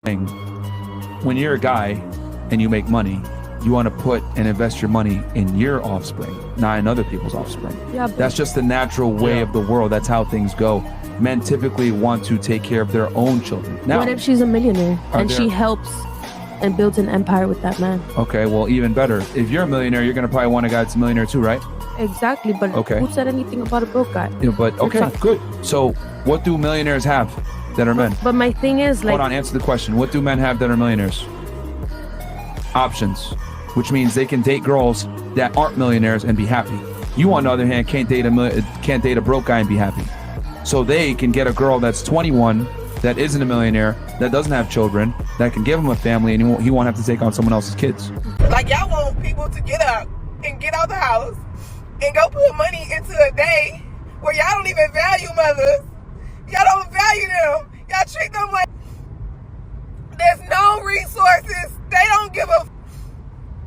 when you're a guy and you make money, you want to put and invest your money in your offspring, not in other people's offspring. Yeah, that's just the natural way of the world. That's how things go. Men typically want to take care of their own children. Now, what if she's a millionaire and she helps and builds an empire with that man? Okay, well, even better. If you're a millionaire, you're going to probably want a guy that's a millionaire too, right? Exactly, but who said anything about a broke guy? Yeah, but okay, good. So what do millionaires have that are men? But my thing is, like... Hold on, answer the question. What do men have that are millionaires? Options, which means they can date girls that aren't millionaires and be happy. You, on the other hand, can't date a broke guy and be happy. So they can get a girl that's 21, that isn't a millionaire, that doesn't have children, that can give him a family, and he won't have to take on someone else's kids. Like, y'all want people to get up and get out the house and go put money into a day where y'all don't even value mothers. Y'all don't value them. Y'all treat them like there's no resources. They don't give a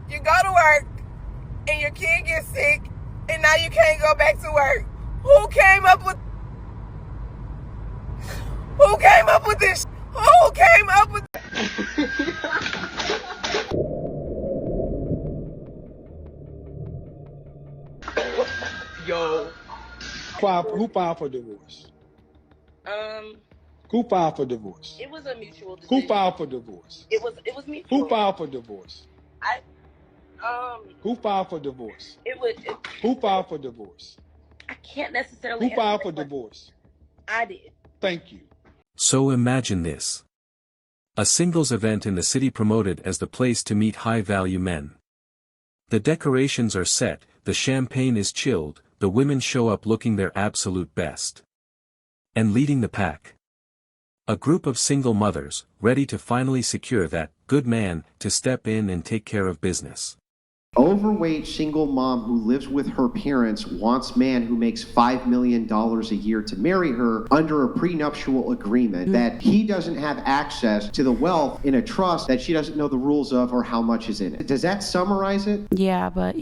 You go to work and your kid gets sick and now you can't go back to work. Who came up with this? Who came up with Yo. Who filed for divorce? Who filed for divorce? It was a mutual decision. Who filed for divorce? It was mutual. Who filed for divorce? Who filed for divorce? Who filed for divorce? I can't necessarily. Who filed for divorce? I did. Thank you. So imagine this. A singles event in the city promoted as the place to meet high-value men. The decorations are set, the champagne is chilled, the women show up looking their absolute best. And leading the pack. A group of single mothers, ready to finally secure that good man to step in and take care of business. Overweight single mom who lives with her parents wants man who makes $5 million a year to marry her under a prenuptial agreement that he doesn't have access to the wealth in a trust that she doesn't know the rules of or how much is in it. Does that summarize it? Yeah, but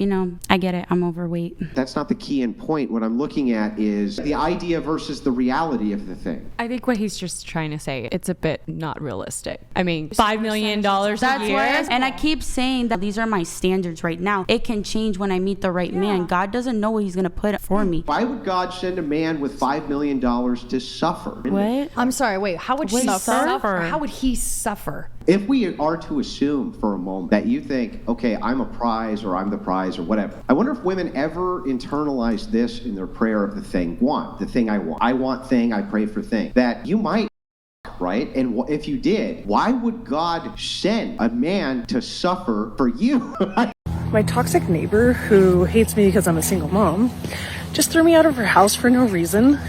I get it. I'm overweight. That's not the key and point. What I'm looking at is the idea versus the reality of the thing. I think what he's just trying to say, it's a bit not realistic. I mean, $5 million a year. And I keep saying that these are my standards right now. It can change when I meet the right man. God doesn't know what he's going to put for me. Why would God send a man with $5 million to suffer? What? I'm sorry, wait, how would she suffer? How would he suffer? If we are to assume for a moment that you think, okay, I'm a prize or I'm the prize or whatever, I wonder if women ever internalize this in their prayer of the thing I want. I want thing, I pray for thing. That you might, right? And if you did, why would God send a man to suffer for you? My toxic neighbor, who hates me because I'm a single mom, just threw me out of her house for no reason.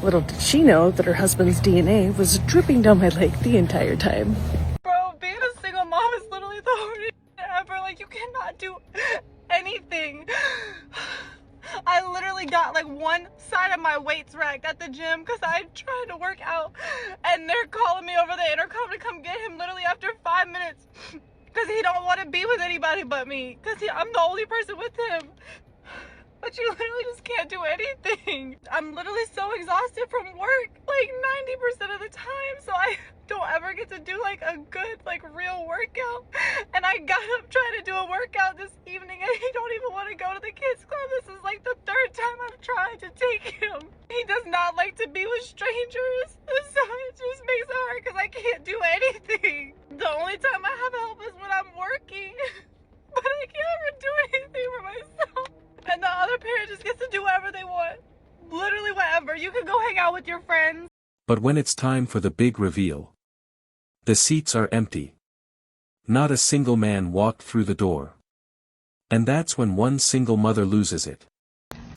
Little did she know that her husband's DNA was dripping down my leg the entire time. Bro, being a single mom is literally the hardest ever. Like, you cannot do anything. I literally got like one side of my weights racked at the gym because I tried to work out, and they're calling me over the intercom to come get him literally after 5 minutes. Because he don't want to be with anybody but me. Because I'm the only person with him. But you literally just can't do anything. I'm literally so exhausted from work. Like 90% of the time. So I don't ever get to do like a good, like real workout. And I got up trying to do a workout this evening and he don't even want to go to the kids club. This is like the third time I've tried to take him. He does not like to be with strangers. So it just makes it hard because I can't do anything. The only time I have help is when I'm working. But I can't ever do anything for myself. And the other parent just gets to do whatever they want. Literally whatever. You can go hang out with your friends. But when it's time for the big reveal, the seats are empty. Not a single man walked through the door. And that's when one single mother loses it.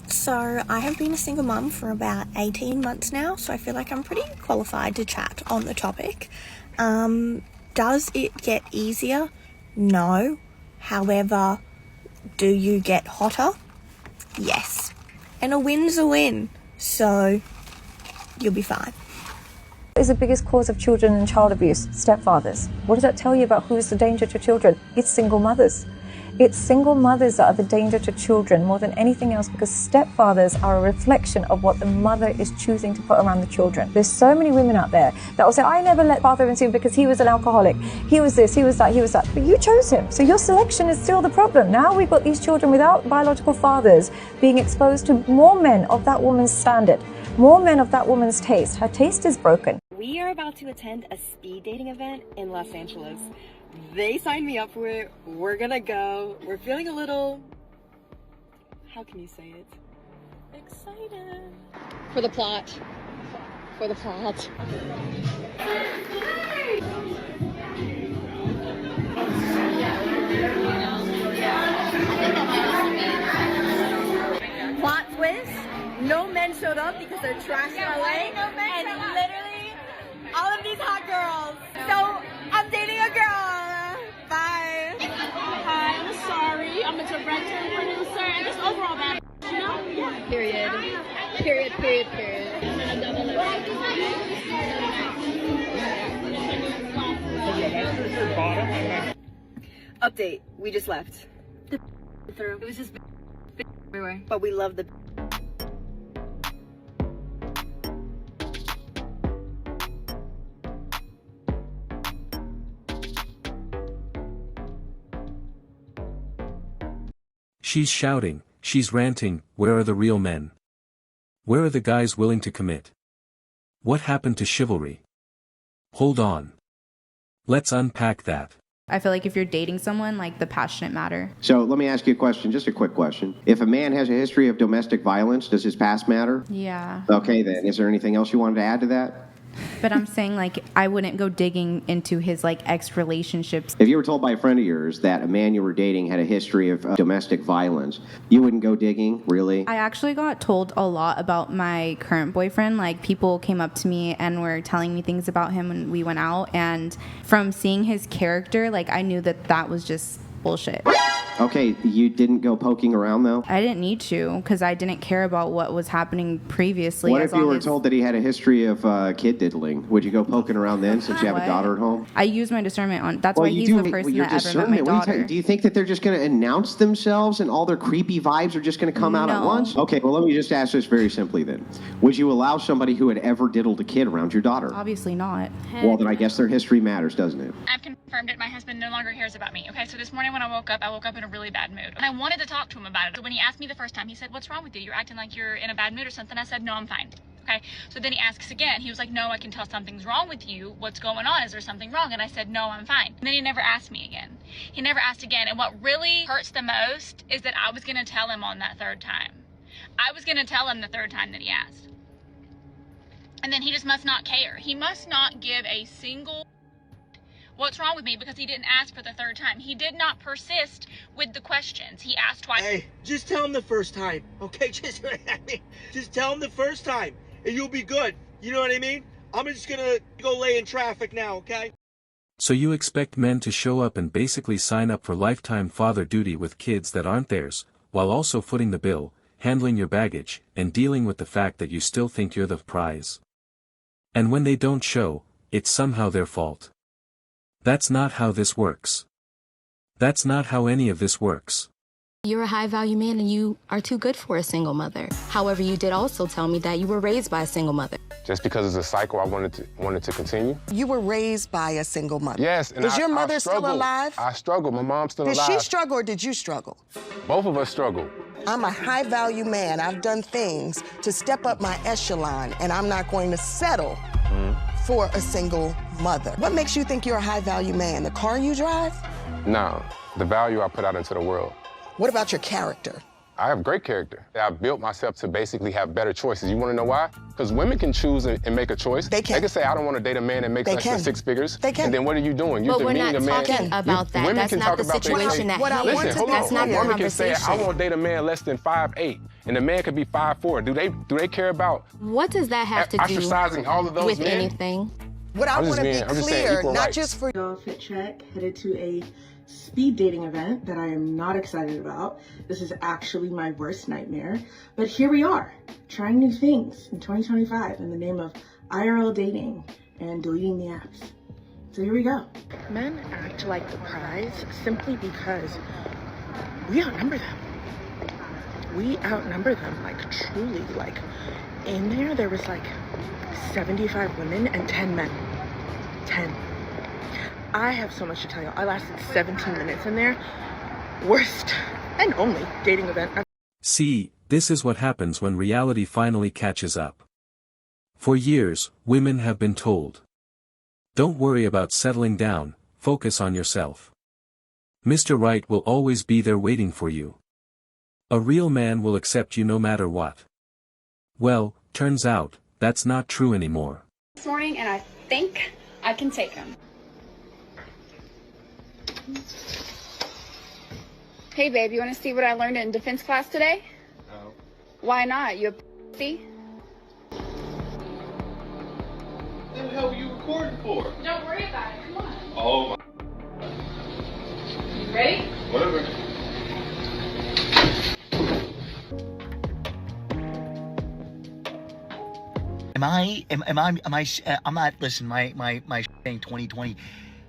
So I have been a single mum for about 18 months now, so I feel like I'm pretty qualified to chat on the topic. Does it get easier? No. However, do you get hotter? Yes. And a win's a win, so you'll be fine. What is the biggest cause of children and child abuse? Stepfathers. What does that tell you about who is the danger to children? It's single mothers. It's single mothers that are the danger to children more than anything else, because stepfathers are a reflection of what the mother is choosing to put around the children. There's so many women out there that will say, I never let father into him because he was an alcoholic. He was this, he was that, he was that. But you chose him. So your selection is still the problem. Now we've got these children without biological fathers being exposed to more men of that woman's standard, more men of that woman's taste. Her taste is broken. We are about to attend a speed dating event in Los Angeles. They signed me up for it. We're gonna go. We're feeling a little, how can you say it? Excited. For the plot. For the plot. Plot twist, no men showed up because they're trash in LA, and literally all of these hot girls. So I'm dating a girl. Bye. Hi, I'm sorry. I'm a director and producer and just overall bad, you know? Yeah. Period. Period, period, period. Update, we just left. It was just everywhere. But we love the She's shouting, she's ranting, where are the real men? Where are the guys willing to commit? What happened to chivalry? Hold on. Let's unpack that. I feel like if you're dating someone, like the passionate matter. So let me ask you a question, just a quick question. If a man has a history of domestic violence, does his past matter? Yeah. Okay then, is there anything else you wanted to add to that? But I'm saying, like, I wouldn't go digging into his, like, ex-relationships. If you were told by a friend of yours that a man you were dating had a history of domestic violence, you wouldn't go digging, really? I actually got told a lot about my current boyfriend. Like, people came up to me and were telling me things about him when we went out. And from seeing his character, like, I knew that that was just bullshit. Okay, you didn't go poking around, though? I didn't need to, because I didn't care about what was happening previously. What if you were told that he had a history of kid diddling? Would you go poking around then, since you have a daughter at home? I use my discernment on. That's why he's the person that ever met my daughter. Do you think that they're just going to announce themselves and all their creepy vibes are just going to come out at once? Okay, well, let me just ask this very simply then. Would you allow somebody who had ever diddled a kid around your daughter? Obviously not. Well, then I guess their history matters, doesn't it? I've confirmed it. My husband no longer cares about me. Okay, so this morning when I woke up in a really bad mood. And I wanted to talk to him about it. So when he asked me the first time, he said, what's wrong with you? You're acting like you're in a bad mood or something. I said, no, I'm fine. Okay, so then he asks again. He was like, no, I can tell something's wrong with you. What's going on? Is there something wrong? And I said, no, I'm fine. And then he never asked me again. He never asked again. And what really hurts the most is that I was going to tell him on that third time. I was going to tell him the third time that he asked. And then he just must not care. He must not give a single what's wrong with me because he didn't ask for the third time. He did not persist with the questions. He asked twice. Hey, just tell him the first time, okay? Just tell him the first time, and you'll be good. You know what I mean? I'm just gonna go lay in traffic now, okay? So you expect men to show up and basically sign up for lifetime father duty with kids that aren't theirs, while also footing the bill, handling your baggage, and dealing with the fact that you still think you're the prize. And when they don't show, it's somehow their fault. That's not how this works. That's not how any of this works. You're a high-value man and you are too good for a single mother. However, you did also tell me that you were raised by a single mother. Just because it's a cycle, I wanted to continue. You were raised by a single mother. Yes, and is your mother still alive? I struggle. My mom's still alive. Did she struggle or did you struggle? Both of us struggle. I'm a high-value man. I've done things to step up my echelon, and I'm not going to settle for a single mother. What makes you think you're a high-value man? The car you drive? No, the value I put out into the world. What about your character? I have great character. I've built myself to basically have better choices. You want to know why? Because women can choose and make a choice. They can. They can say, I don't want to date a man that makes less than 6 figures. They can. And then what are you doing? You're demeaning a man. But we're not talking about that. That's not the situation at hand. Listen, hold on. That's not the Women can say, conversation. I won't date a man less than 5'8", and the man could be 5'4". Do they care about What does that have to do ostracizing all of those with men? anything? What I want to be clear, not rights. just for Fit check, headed to a speed dating event that I am not excited about. This is actually my worst nightmare. But here we are, trying new things in 2025 in the name of IRL dating and deleting the apps. So here we go. Men act like the prize simply because we outnumber them. We outnumber them, like truly. Like in there was like 75 women and 10 men. 10. I have so much to tell you. I lasted 17 minutes in there. Worst and only dating event. See, this is what happens when reality finally catches up. For years, women have been told, don't worry about settling down, focus on yourself. Mr. Right will always be there waiting for you. A real man will accept you no matter what. Well, turns out, that's not true anymore. This morning, and I think I can take him. Hey babe, you want to see what I learned in defense class today? No. Why not? You a pussy? What the hell are you recording for? Don't worry about it, come on. Oh my. You ready? Whatever. I'm not, listen, my thing 2020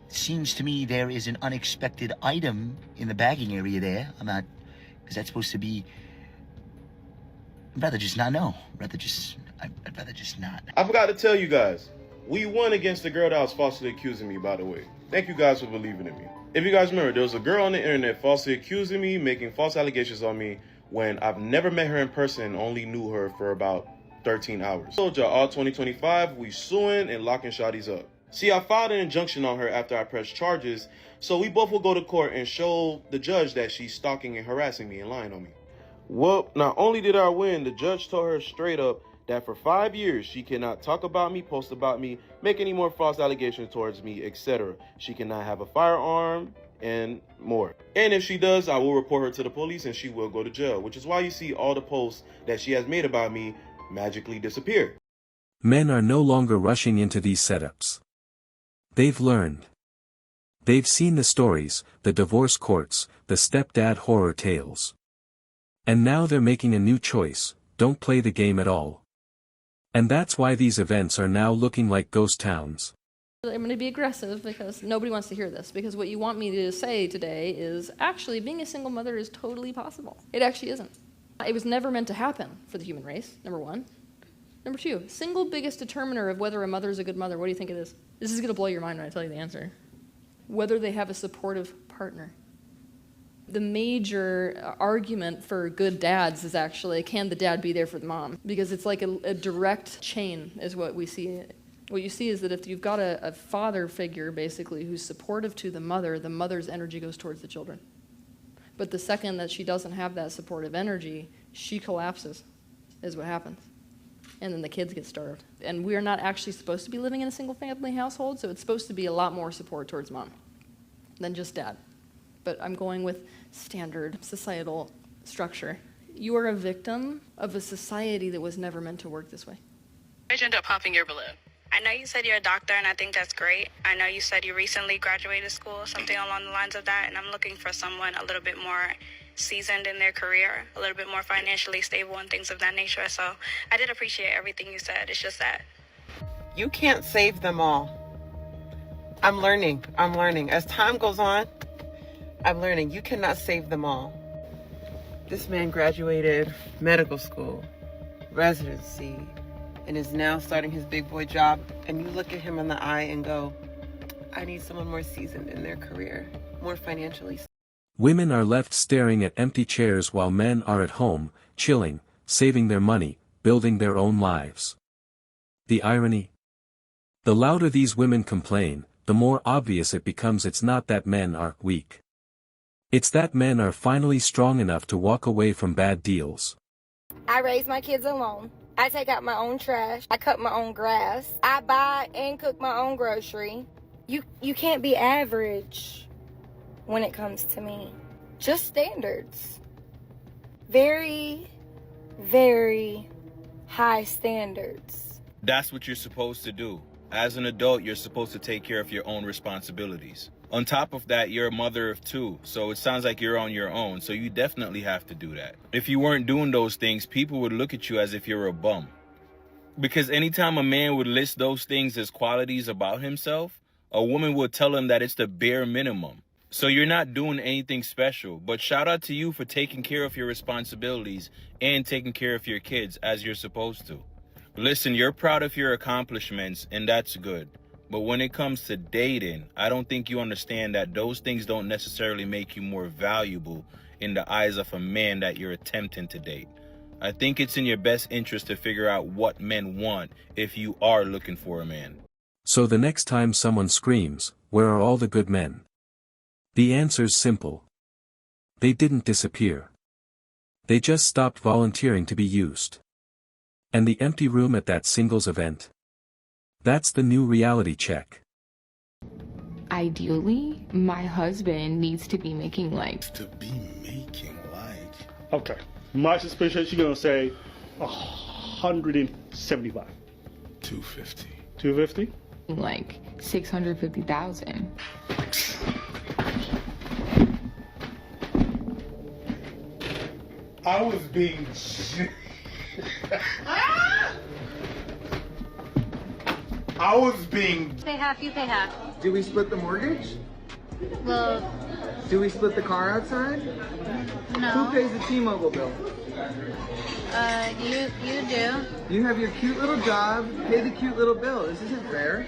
seems to me there is an unexpected item in the bagging area there. I'm not, because that's supposed to be, I'd rather just not know. I'd rather just not. I forgot to tell you guys, we won against the girl that was falsely accusing me, by the way. Thank you guys for believing in me. If you guys remember, there was a girl on the internet falsely accusing me, making false allegations on me when I've never met her in person and only knew her for about 13 hours. So y'all, all 2025, we suing and locking shawties up. See, I filed an injunction on her after I pressed charges, so we both will go to court and show the judge that she's stalking and harassing me and lying on me. Well, not only did I win, the judge told her straight up that for 5 years she cannot talk about me, post about me, make any more false allegations towards me, etc. She cannot have a firearm and more. And if she does, I will report her to the police and she will go to jail, which is why you see all the posts that she has made about me magically disappear. Men are no longer rushing into these setups. They've learned. They've seen the stories, the divorce courts, the stepdad horror tales. And now they're making a new choice: don't play the game at all. And that's why these events are now looking like ghost towns. I'm going to be aggressive because nobody wants to hear this, because what you want me to say today is actually being a single mother is totally possible. It actually isn't. It was never meant to happen for the human race, number one. Number two, single biggest determiner of whether a mother is a good mother, what do you think it is? This is going to blow your mind when I tell you the answer. Whether they have a supportive partner. The major argument for good dads is actually, can the dad be there for the mom? Because it's like a direct chain is what we see. What you see is that if you've got a father figure, basically, who's supportive to the mother's energy goes towards the children. But the second that she doesn't have that supportive energy, she collapses, is what happens. And then the kids get starved. And we're not actually supposed to be living in a single-family household, so it's supposed to be a lot more support towards mom than just dad. But I'm going with standard societal structure. You are a victim of a society that was never meant to work this way. Why'd you end up popping your balloon? I know you said you're a doctor, and I think that's great. I know you said you recently graduated school, something along the lines of that, and I'm looking for someone a little bit more seasoned in their career, a little bit more financially stable and things of that nature. So I did appreciate everything you said. It's just that you can't save them all. I'm learning. As time goes on, I'm learning. You cannot save them all. This man graduated medical school, residency, and is now starting his big boy job. And you look at him in the eye and go, I need someone more seasoned in their career, more financially stable. Women are left staring at empty chairs while men are at home, chilling, saving their money, building their own lives. The irony? The louder these women complain, the more obvious it becomes it's not that men are weak. It's that men are finally strong enough to walk away from bad deals. I raise my kids alone. I take out my own trash. I cut my own grass. I buy and cook my own grocery. You can't be average when it comes to me. Just standards. Very, very high standards. That's what you're supposed to do. As an adult, you're supposed to take care of your own responsibilities. On top of that, you're a mother of two, so it sounds like you're on your own, so you definitely have to do that. If you weren't doing those things, people would look at you as if you're a bum. Because anytime a man would list those things as qualities about himself, a woman would tell him that it's the bare minimum. So you're not doing anything special, but shout out to you for taking care of your responsibilities and taking care of your kids as you're supposed to. Listen, you're proud of your accomplishments, and that's good. But when it comes to dating, I don't think you understand that those things don't necessarily make you more valuable in the eyes of a man that you're attempting to date. I think it's in your best interest to figure out what men want if you are looking for a man. So the next time someone screams, "Where are all the good men?" the answer's simple. They didn't disappear. They just stopped volunteering to be used. And the empty room at that singles event? That's the new reality check. Ideally, my husband needs to be making Okay. My suspicion, she's gonna say 175. 250. 250? like 650,000. I was being... I was being... Pay half, you pay half. Do we split the mortgage? Well, Do we split the car outside? no. Who pays the T-Mobile bill? You do. You have your cute little job, pay the cute little bill. This isn't fair.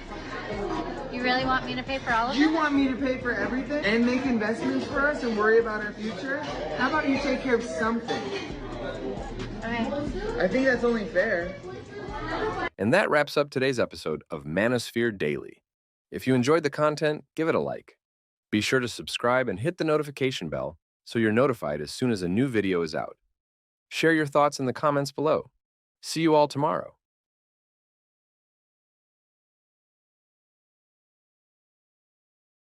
You really want me to pay for all of it? You want me to pay for everything and make investments for us and worry about our future? How about you take care of something? Okay. I think that's only fair. And that wraps up today's episode of Manosphere Daily. If you enjoyed the content, give it a like. Be sure to subscribe and hit the notification bell so you're notified as soon as a new video is out. Share your thoughts in the comments below. See you all tomorrow.